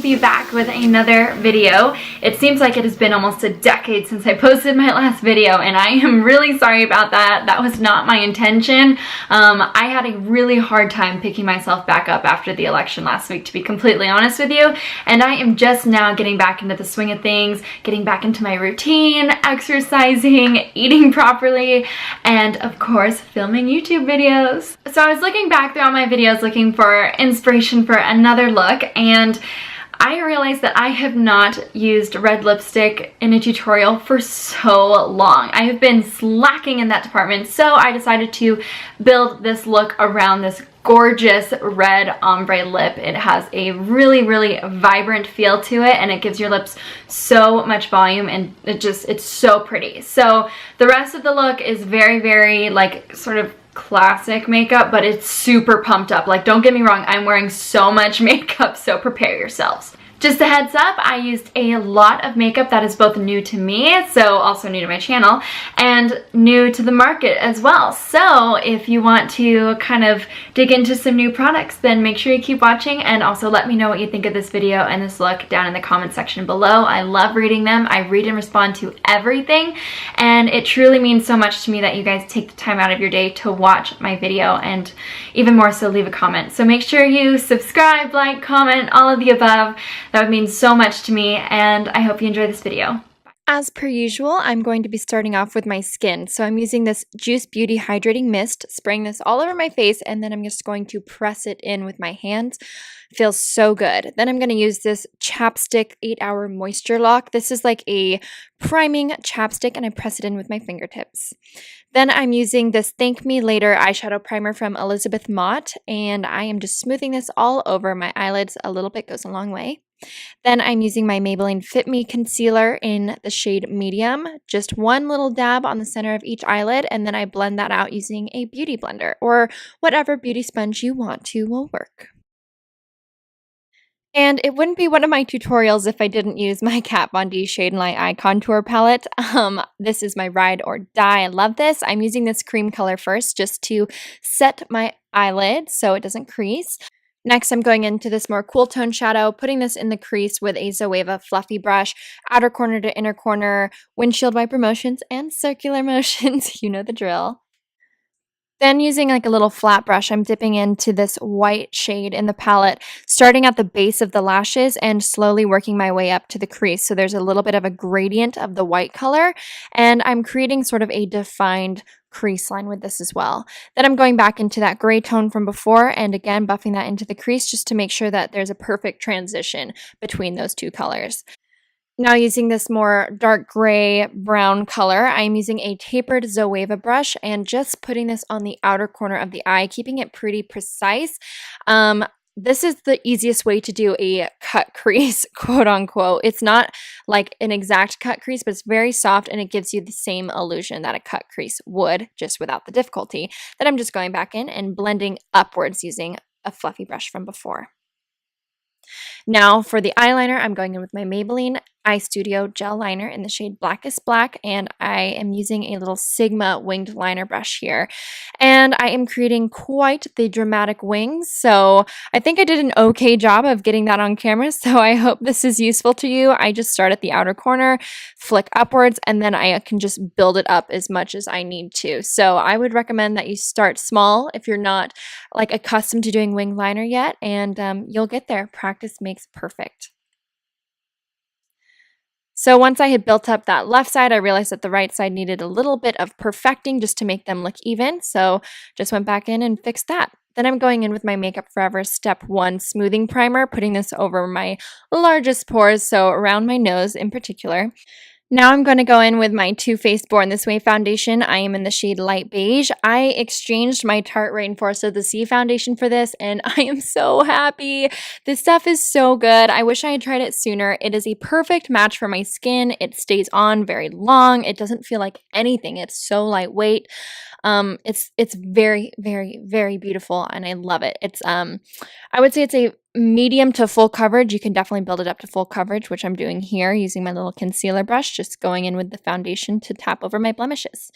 be back with another video. It seems like it has been almost a decade since I posted my last video, and I am really sorry about that. That was not my intention. I had a really hard time picking myself back up after the election last week, to be completely honest with you, and I am just now getting back into the swing of things, getting back into my routine, exercising, eating properly, and of course filming YouTube videos. So I was looking back through all my videos looking for inspiration for another look, and I realized that I have not used red lipstick in a tutorial for so long. I have been slacking in that department, so I decided to build this look around this gorgeous red ombre lip. It has a really, really vibrant feel to it, and it gives your lips so much volume, and it's so pretty. So the rest of the look is very, very like sort of classic makeup, but it's super pumped up. Like, don't get me wrong, I'm wearing so much makeup, so prepare yourselves. Just a heads up, I used a lot of makeup that is both new to me, so also new to my channel, and new to the market as well. So if you want to kind of dig into some new products, then make sure you keep watching, and also let me know what you think of this video and this look down in the comment section below. I love reading them. I read and respond to everything, and it truly means so much to me that you guys take the time out of your day to watch my video, and even more so leave a comment. So make sure you subscribe, like, comment, all of the above. That would mean so much to me, and I hope you enjoy this video. As per usual, I'm going to be starting off with my skin. So I'm using this Juice Beauty Hydrating Mist, spraying this all over my face, and then I'm just going to press it in with my hands. Feels so good. Then I'm going to use this Chapstick 8-Hour Moisture Lock. This is like a priming chapstick, and I press it in with my fingertips. Then I'm using this Thank Me Later eyeshadow primer from Elizabeth Mott, and I am just smoothing this all over my eyelids. A little bit goes a long way. Then I'm using my Maybelline Fit Me concealer in the shade Medium. Just one little dab on the center of each eyelid, and then I blend that out using a beauty blender, or whatever beauty sponge you want to will work. And it wouldn't be one of my tutorials if I didn't use my Kat Von D Shade and Light Eye Contour Palette. This is my ride or die. I love this. I'm using this cream color first just to set my eyelid so it doesn't crease. Next, I'm going into this more cool tone shadow, putting this in the crease with a Zoeva fluffy brush, outer corner to inner corner, windshield wiper motions, and circular motions. You know the drill. Then using like a little flat brush, I'm dipping into this white shade in the palette, starting at the base of the lashes and slowly working my way up to the crease. So there's a little bit of a gradient of the white color, and I'm creating sort of a defined crease line with this as well. Then I'm going back into that gray tone from before, and again buffing that into the crease just to make sure that there's a perfect transition between those two colors. Now using this more dark gray brown color, I'm using a tapered Zoeva brush and just putting this on the outer corner of the eye, keeping it pretty precise. This is the easiest way to do a cut crease, quote unquote. It's not like an exact cut crease, but it's very soft, and it gives you the same illusion that a cut crease would, just without the difficulty. Then I'm just going back in and blending upwards using a fluffy brush from before. Now for the eyeliner, I'm going in with my Maybelline Eye Studio Gel Liner in the shade Blackest Black, and I am using a little Sigma winged liner brush here. And I am creating quite the dramatic wings, so I think I did an okay job of getting that on camera, so I hope this is useful to you. I just start at the outer corner, flick upwards, and then I can just build it up as much as I need to. So I would recommend that you start small if you're not like accustomed to doing wing liner yet, and you'll get there. Practice makes perfect. So once I had built up that left side, I realized that the right side needed a little bit of perfecting just to make them look even. So just went back in and fixed that. Then I'm going in with my Makeup Forever Step 1 Smoothing Primer, putting this over my largest pores, so around my nose in particular. Now I'm going to go in with my Too Faced Born This Way foundation. I am in the shade Light Beige. I exchanged my Tarte Rainforest of the Sea foundation for this, and I am so happy. This stuff is so good. I wish I had tried it sooner. It is a perfect match for my skin. It stays on very long. It doesn't feel like anything. It's so lightweight. It's very, very, very beautiful, and I love it. It's I would say it's a medium to full coverage. You can definitely build it up to full coverage, which I'm doing here using my little concealer brush, just going in with the foundation to tap over my blemishes.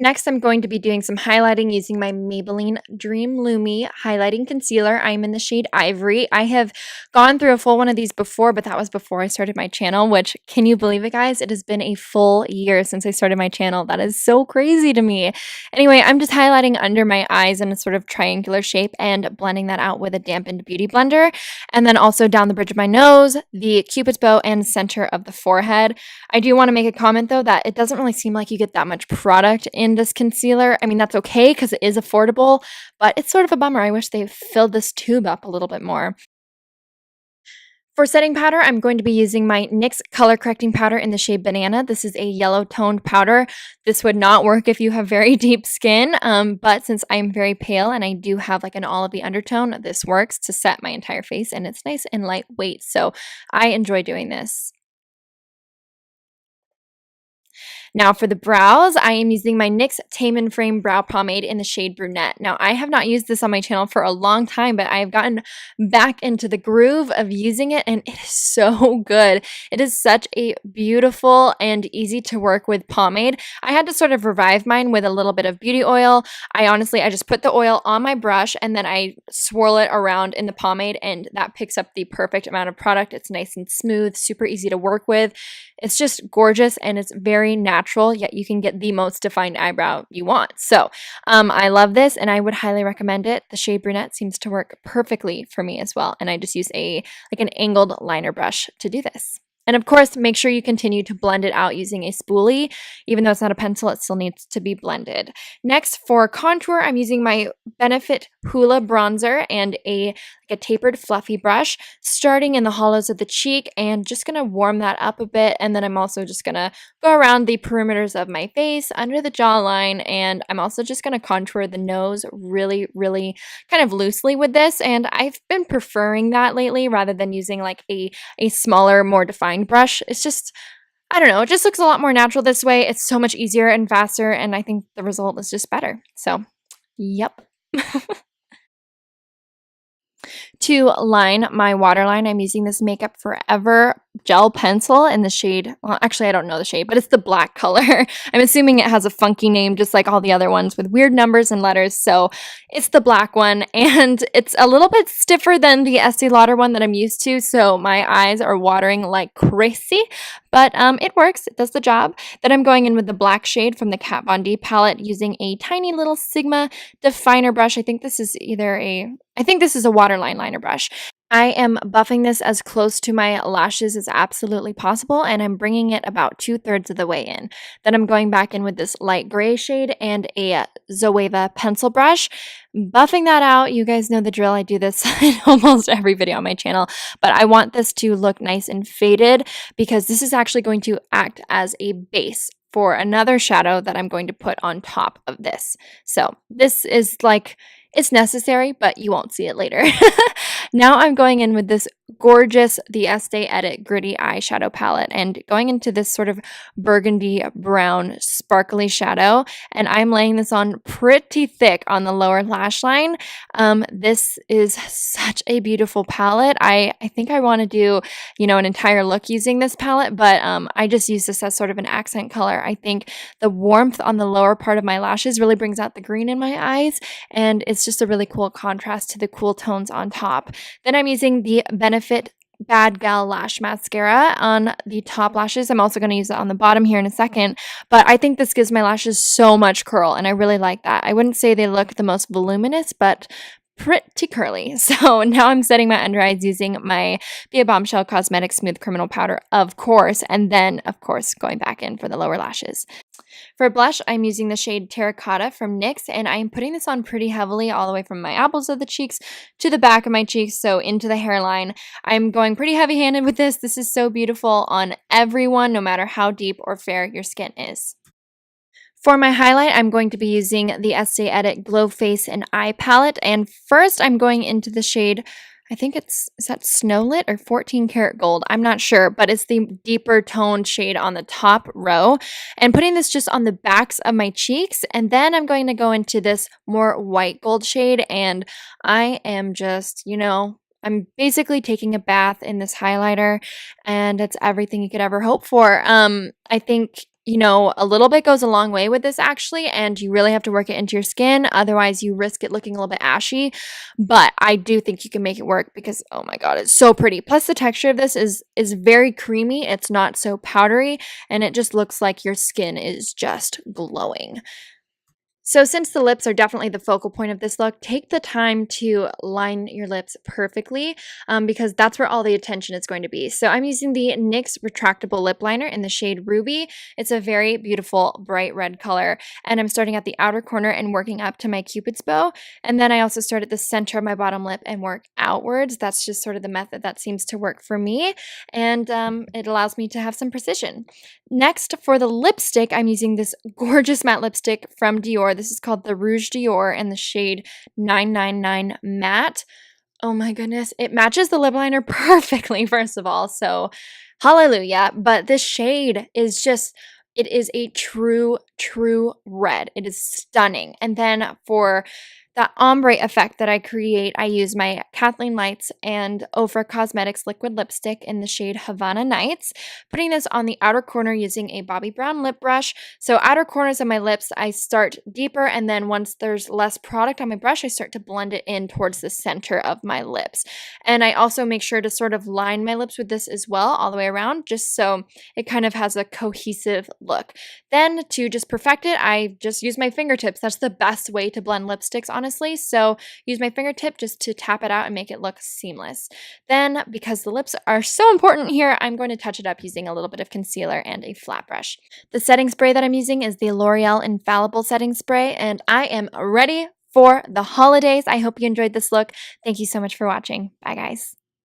Next, I'm going to be doing some highlighting using my Maybelline Dream Lumi Highlighting Concealer. I'm in the shade Ivory. I have gone through a full one of these before, but that was before I started my channel, which, can you believe it, guys? It has been a full year since I started my channel. That is so crazy to me. Anyway, I'm just highlighting under my eyes in a sort of triangular shape and blending that out with a dampened beauty blender. And then also down the bridge of my nose, the Cupid's bow, and center of the forehead. I do want to make a comment, though, that it doesn't really seem like you get that much product in this concealer. I mean, that's okay because it is affordable, but it's sort of a bummer. I wish they filled this tube up a little bit more. For setting powder, I'm going to be using my NYX color correcting powder in the shade Banana. This is a yellow toned powder. This would not work if you have very deep skin, but since I'm very pale and I do have like an olivey undertone, this works to set my entire face, and it's nice and lightweight, so I enjoy doing this. Now for the brows, I am using my NYX Tame and Frame Brow Pomade in the shade Brunette. Now I have not used this on my channel for a long time, but I have gotten back into the groove of using it, and it is so good. It is such a beautiful and easy to work with pomade. I had to sort of revive mine with a little bit of beauty oil. I just put the oil on my brush and then I swirl it around in the pomade, and that picks up the perfect amount of product. It's nice and smooth, super easy to work with. It's just gorgeous, and it's very natural, yet you can get the most defined eyebrow you want. So I love this, and I would highly recommend it. The shade Brunette seems to work perfectly for me as well, and I just use an angled liner brush to do this. And of course, make sure you continue to blend it out using a spoolie. Even though it's not a pencil, it still needs to be blended. Next, for contour, I'm using my Benefit Hoola bronzer and a tapered fluffy brush, starting in the hollows of the cheek and just going to warm that up a bit. And then I'm also just going to go around the perimeters of my face, under the jawline, and I'm also just going to contour the nose really, really kind of loosely with this. And I've been preferring that lately rather than using like a smaller, more defined brush. It's just, I don't know, it just looks a lot more natural this way. It's so much easier and faster, and I think the result is just better. So, yep. To line my waterline, I'm using this Makeup Forever gel pencil in the shade, well, actually I don't know the shade, but it's the black color. I'm assuming it has a funky name just like all the other ones with weird numbers and letters, so it's the black one, and it's a little bit stiffer than the Estee Lauder one that I'm used to, so my eyes are watering like crazy, but it works, it does the job. Then I'm going in with the black shade from the Kat Von D palette using a tiny little Sigma definer brush. I think this is a waterline liner brush. I am buffing this as close to my lashes as absolutely possible, and I'm bringing it about 2/3 of the way in. Then I'm going back in with this light gray shade and a Zoeva pencil brush, buffing that out. You guys know the drill. I do this in almost every video on my channel, but I want this to look nice and faded because this is actually going to act as a base for another shadow that I'm going to put on top of this. So this is like, it's necessary, but you won't see it later. Now I'm going in with this gorgeous The Estee Edit Gritty Eyeshadow Palette and going into this sort of burgundy brown sparkly shadow, and I'm laying this on pretty thick on the lower lash line. This is such a beautiful palette. I think I want to do, an entire look using this palette, but I just use this as sort of an accent color. I think the warmth on the lower part of my lashes really brings out the green in my eyes, and it's just a really cool contrast to the cool tones on top. Then I'm using the Benefit Bad Gal Lash Mascara on the top lashes. I'm also going to use it on the bottom here in a second, but I think this gives my lashes so much curl, and I really like that. I wouldn't say they look the most voluminous, but pretty curly. So now I'm setting my under eyes using my Be a Bombshell Cosmetics Smooth Criminal Powder, of course, and then, of course, going back in for the lower lashes. For blush, I'm using the shade Terracotta from NYX, and I'm putting this on pretty heavily all the way from my apples of the cheeks to the back of my cheeks, so into the hairline. I'm going pretty heavy-handed with this. This is so beautiful on everyone, no matter how deep or fair your skin is. For my highlight, I'm going to be using the Estee Edit Glow Face and Eye Palette, and first I'm going into the shade, I think is that Snowlit or 14 Karat Gold? I'm not sure, but it's the deeper toned shade on the top row, and putting this just on the backs of my cheeks, and then I'm going to go into this more white gold shade, and I am just, I'm basically taking a bath in this highlighter, and it's everything you could ever hope for. I think you know, a little bit goes a long way with this actually, and you really have to work it into your skin. Otherwise, you risk it looking a little bit ashy. But I do think you can make it work because oh my god, it's so pretty. Plus the texture of this is very creamy. It's not so powdery, and it just looks like your skin is just glowing. So since the lips are definitely the focal point of this look, take the time to line your lips perfectly because that's where all the attention is going to be. So I'm using the NYX retractable lip liner in the shade Ruby. It's a very beautiful bright red color, and I'm starting at the outer corner and working up to my Cupid's bow. And then I also start at the center of my bottom lip and work outwards. That's just sort of the method that seems to work for me, and it allows me to have some precision. Next, for the lipstick, I'm using this gorgeous matte lipstick from Dior. This is called the Rouge Dior in the shade 999 Matte. Oh my goodness, it matches the lip liner perfectly, first of all, so hallelujah. But this shade is just, it is a true red. It is stunning. And then for that ombre effect that I create, I use my Kathleen Lights and Ofra Cosmetics liquid lipstick in the shade Havana Nights, putting this on the outer corner using a Bobbi Brown lip brush. So outer corners of my lips, I start deeper, and then once there's less product on my brush, I start to blend it in towards the center of my lips. And I also make sure to sort of line my lips with this as well, all the way around, just so it kind of has a cohesive look. Then to just perfect it, I just use my fingertips. That's the best way to blend lipsticks, honestly. So use my fingertip just to tap it out and make it look seamless. Then, because the lips are so important here, I'm going to touch it up using a little bit of concealer and a flat brush. The setting spray that I'm using is the L'Oreal Infallible Setting Spray, and I am ready for the holidays. I hope you enjoyed this look. Thank you so much for watching. Bye, guys.